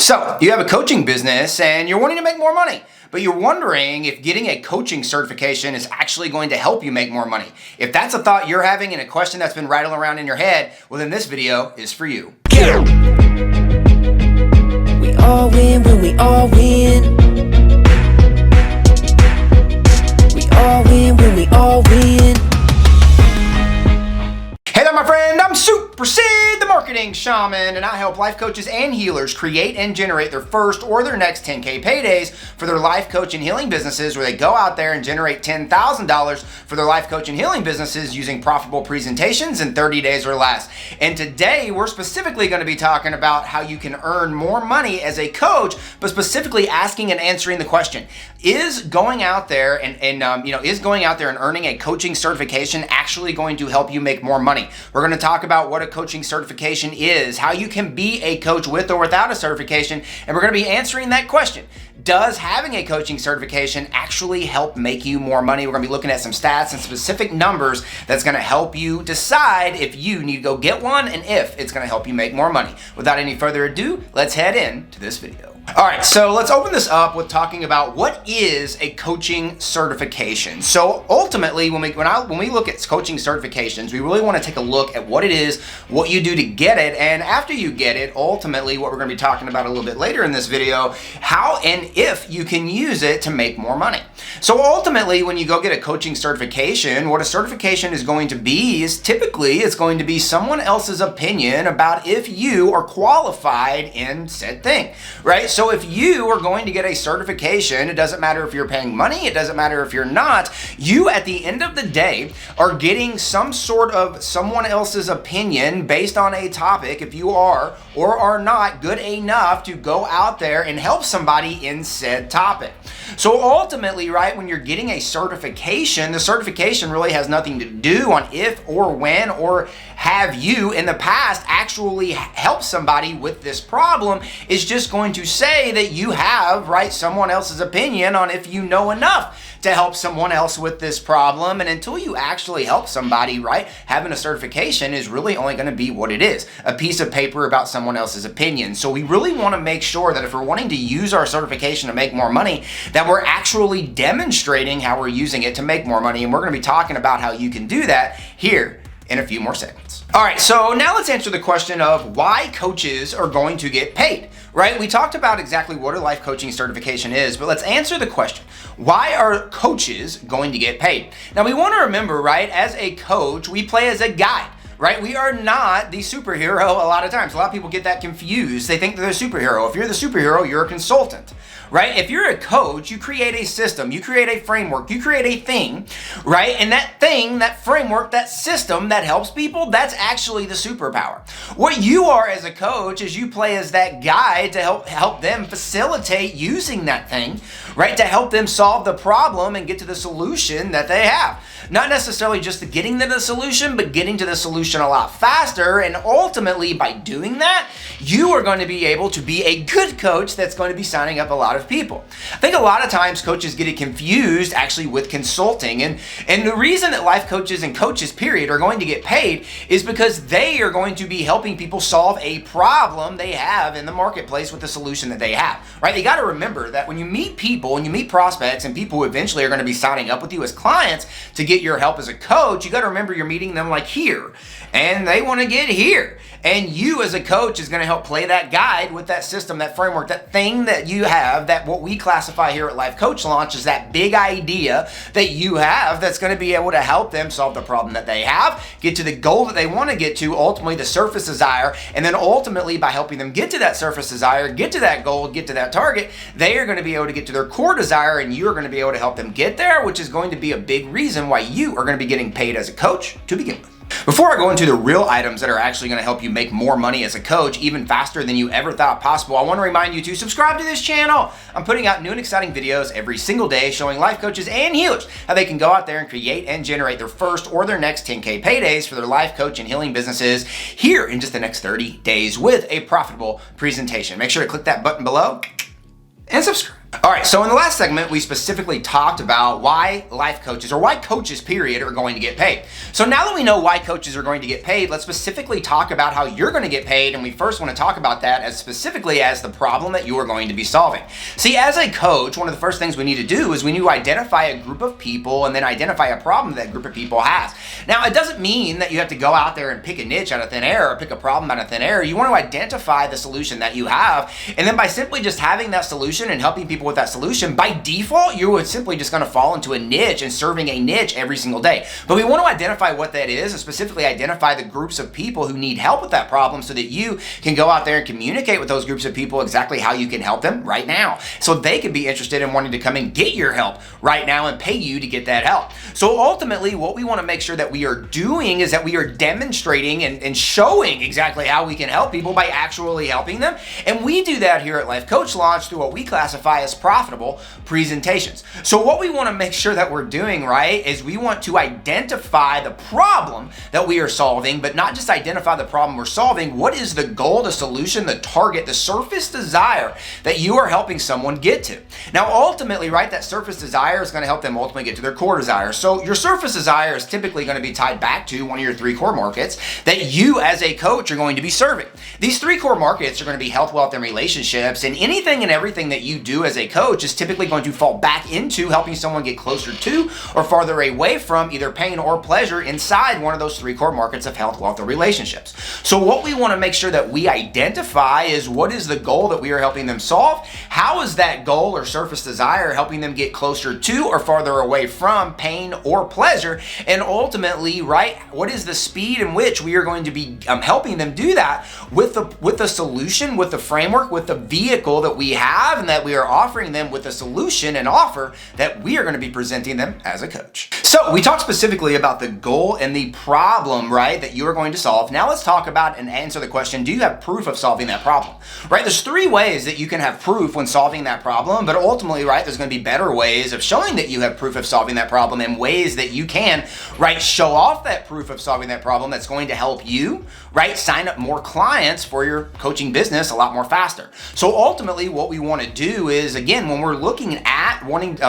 So, you have a coaching business and you're wanting to make more money, but you're wondering if getting a coaching certification is actually going to help you make more money. If that's a thought you're having and a question that's been rattling around in your head, well then this video is for you. We all win when we all win. We all win when we all win. Hey there, my friend, I'm Super Sid, the Marketing Shaman, and I help life coaches and healers create and generate their first or their next 10K paydays for their life coach and healing businesses, where they go out there and generate $10,000 for their life coach and healing businesses using profitable presentations in 30 days or less. And today, we're specifically going to be talking about how you can earn more money as a coach, but specifically asking and answering the question, is going out there and earning a coaching certification actually going to help you make more money? We're going to talk about what a coaching certification is, how you can be a coach with or without a certification, and we're going to be answering that question. Does having a coaching certification actually help make you more money? We're going to be looking at some stats and specific numbers that's going to help you decide if you need to go get one and if it's going to help you make more money. Without any further ado, let's head into this video. All right, so let's open this up with talking about what is a coaching certification. So ultimately, when we look at coaching certifications, we really want to take a look at what it is, what you do to get it, and after you get it, ultimately what we're going to be talking about a little bit later in this video, how and if you can use it to make more money. So ultimately, when you go get a coaching certification, what a certification is going to be is typically it's going to be someone else's opinion about if you are qualified in said thing, right? So if you are going to get a certification, it doesn't matter if you're paying money, it doesn't matter if you're not, you at the end of the day are getting some sort of someone else's opinion based on a topic if you are or are not good enough to go out there and help somebody in said topic. So ultimately, right, when you're getting a certification, the certification really has nothing to do on if or when or have you in the past actually helped somebody with this problem. It's just going to say that you have, right, someone else's opinion on if you know enough to help someone else with this problem. And until you actually help somebody, right, having a certification is really only going to be what it is, a piece of paper about someone else's opinion. So we really want to make sure that if we're wanting to use our certification to make more money, that we're actually demonstrating how we're using it to make more money. And we're going to be talking about how you can do that here in a few more segments. All right, so now let's answer the question of why coaches are going to get paid, right? We talked about exactly what a life coaching certification is, but let's answer the question. Why are coaches going to get paid? Now we want to remember, right, as a coach, we play as a guide. Right? We are not the superhero a lot of times. A lot of people get that confused. They think they're the superhero. If you're the superhero, you're a consultant. Right? If you're a coach, you create a system, you create a framework, you create a thing, right? And that thing, that framework, that system that helps people, that's actually the superpower. What you are as a coach is you play as that guide to help them facilitate using that thing, right? To help them solve the problem and get to the solution that they have. Not necessarily just getting to the solution, but getting to the solution a lot faster. And ultimately, by doing that, you are going to be able to be a good coach that's going to be signing up a lot of people. I think a lot of times coaches get it confused actually with consulting. And the reason that life coaches and coaches, period, are going to get paid is because they are going to be helping people solve a problem they have in the marketplace with the solution that they have, right? You got to remember that when you meet people and you meet prospects and people who eventually are going to be signing up with you as clients to get your help as a coach, you got to remember you're meeting them like here and they want to get here. And you as a coach is going to help play that guide with that system, that framework, that thing that you have, that what we classify here at Life Coach Launch is that big idea that you have that's going to be able to help them solve the problem that they have, get to the goal that they want to get to, ultimately the surface desire, and then ultimately by helping them get to that surface desire, get to that goal, get to that target, they are going to be able to get to their core desire, and you're going to be able to help them get there, which is going to be a big reason why you are going to be getting paid as a coach to begin with. Before I go into the real items that are actually going to help you make more money as a coach, even faster than you ever thought possible, I want to remind you to subscribe to this channel. I'm putting out new and exciting videos every single day showing life coaches and healers how they can go out there and create and generate their first or their next 10K paydays for their life coach and healing businesses here in just the next 30 days with a profitable presentation. Make sure to click that button below and subscribe. All right, so in the last segment, we specifically talked about why life coaches, or why coaches, period, are going to get paid. So now that we know why coaches are going to get paid, let's specifically talk about how you're going to get paid, and we first want to talk about that as specifically as the problem that you are going to be solving. See, as a coach, one of the first things we need to do is we need to identify a group of people and then identify a problem that group of people has. Now, it doesn't mean that you have to go out there and pick a niche out of thin air or pick a problem out of thin air. You want to identify the solution that you have, and then by simply just having that solution and helping people with that solution, by default, you would simply just going to fall into a niche and serving a niche every single day. But we want to identify what that is and specifically identify the groups of people who need help with that problem so that you can go out there and communicate with those groups of people exactly how you can help them right now. So they could be interested in wanting to come and get your help right now and pay you to get that help. So ultimately, what we want to make sure that we are doing is that we are demonstrating and showing exactly how we can help people by actually helping them. And we do that here at Life Coach Launch through what we classify as profitable presentations. So what we want to make sure that we're doing, right, is we want to identify the problem that we are solving, but not just identify the problem we're solving. What is the goal, the solution, the target, the surface desire that you are helping someone get to? Now, ultimately, right, that surface desire is going to help them ultimately get to their core desire. So your surface desire is typically going to be tied back to one of your three core markets that you as a coach are going to be serving. These three core markets are going to be health, wealth, and relationships, and anything and everything that you do as a coach is typically going to fall back into helping someone get closer to or farther away from either pain or pleasure inside one of those three core markets of health, wealth, or relationships. So what we want to make sure that we identify is what is the goal that we are helping them solve? How is that goal or surface desire helping them get closer to or farther away from pain or pleasure? And ultimately, right, what is the speed in which we are going to be helping them do that with the solution, with the framework, with the vehicle that we have and that we are offering them with a solution and offer that we are going to be presenting them as a coach. So we talked specifically about the goal and the problem, right, that you are going to solve. Now let's talk about and answer the question, do you have proof of solving that problem? Right, there's three ways that you can have proof when solving that problem, but ultimately, right, there's going to be better ways of showing that you have proof of solving that problem and ways that you can, right, show off that proof of solving that problem that's going to help you, right, sign up more clients for your coaching business a lot more faster. So ultimately, what we want to do is, again, when we're looking at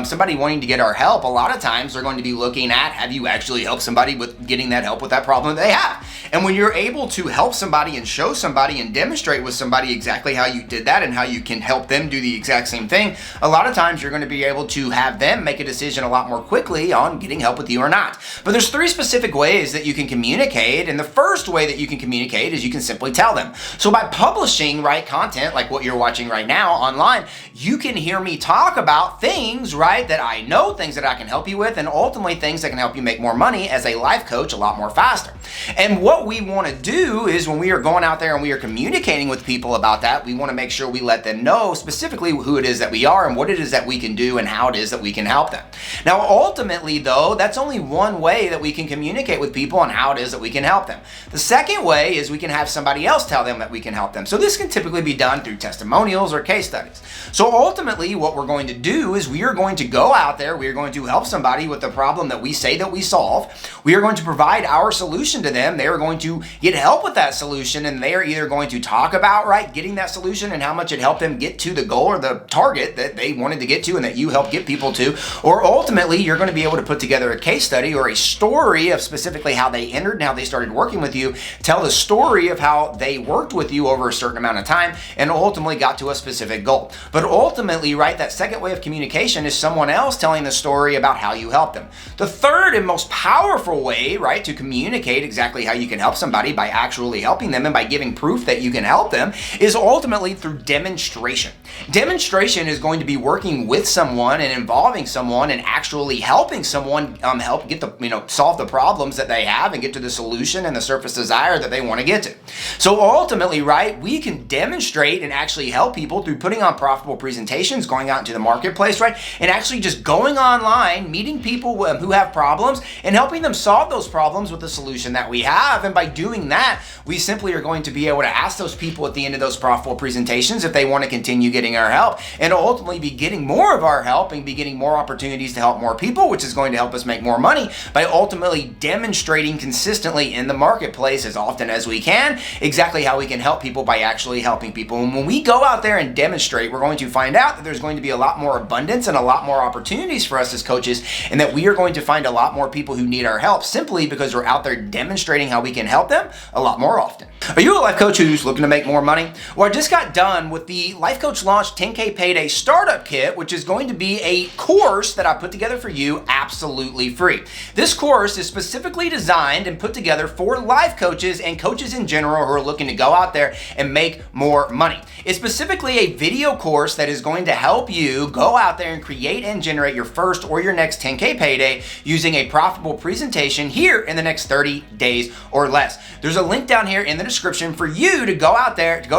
somebody wanting to get our help, a lot of times they're going to be looking at, have you actually helped somebody with getting that help with that problem that they have? And when you're able to help somebody and show somebody and demonstrate with somebody exactly how you did that and how you can help them do the exact same thing, a lot of times you're going to be able to have them make a decision a lot more quickly on getting help with you or not. But there's three specific ways that you can communicate, and the first way that you can communicate is you can simply tell them. So by publishing, right, content like what you're watching right now online, you can hear me talk about things, right, that I know, things that I can help you with, and ultimately things that can help you make more money as a life coach a lot more faster. And what we want to do is when we are going out there and we are communicating with people about that, we want to make sure we let them know specifically who it is that we are and what it is that we can do and how it is that we can help them. Now, ultimately, though, that's only one way that we can communicate with people on how it is that we can help them. The second way is we can have somebody else tell them that we can help them. So this can typically be done through testimonials or case studies. So ultimately, what we're going to do is we are going to go out there, we are going to help somebody with the problem that we say that we solve. We are going to provide our solution to them. They are going to get help with that solution, and they are either going to talk about, right, getting that solution and how much it helped them get to the goal or the target that they wanted to get to and that you help get people to, or ultimately you're going to be able to put together a case study or a story of specifically how they entered and how they started working with you, tell the story of how they worked with you over a certain amount of time and ultimately got to a specific goal. But ultimately, right, that second way of communication is someone else telling the story about how you help them. The third and most powerful way, right, to communicate exactly how you can help somebody by actually helping them and by giving proof that you can help them is ultimately through demonstration. Demonstration is going to be working with someone and involving someone and actually helping someone help get the, solve the problems that they have and get to the solution and the surface desire that they want to get to. So ultimately, right, we can demonstrate and actually help people through putting on profitable presentations, going out into the marketplace, right, and actually just going online, meeting people who have problems and helping them solve those problems with the solution that we have. And by doing that, we simply are going to be able to ask those people at the end of those profitable presentations if they want to continue getting our help and ultimately be getting more of our help and be getting more opportunities to help more people, which is going to help us make more money by ultimately demonstrating consistently in the marketplace as often as we can exactly how we can help people by actually helping people. And when we go out there and demonstrate, we're going to find out out that there's going to be a lot more abundance and a lot more opportunities for us as coaches, and that we are going to find a lot more people who need our help simply because we're out there demonstrating how we can help them a lot more often. Are you a life coach who's looking to make more money? Well, I just got done with the Life Coach Launch 10K Payday Startup Kit, which is going to be a course that I put together for you absolutely free. This course is specifically designed and put together for life coaches and coaches in general who are looking to go out there and make more money. It's specifically a video course that is going to help you go out there and create and generate your first or your next 10K payday using a profitable presentation here in the next 30 days or less. There's a link down here in the description for you to go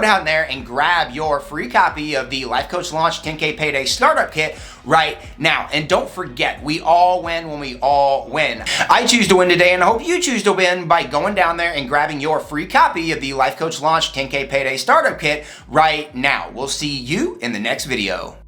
down there and grab your free copy of the Life Coach Launch 10K Payday Startup Kit right now. And don't forget, we all win when we all win. I choose to win today, and I hope you choose to win by going down there and grabbing your free copy of the Life Coach Launch 10K Payday Startup Kit right now. We'll see you in the next video.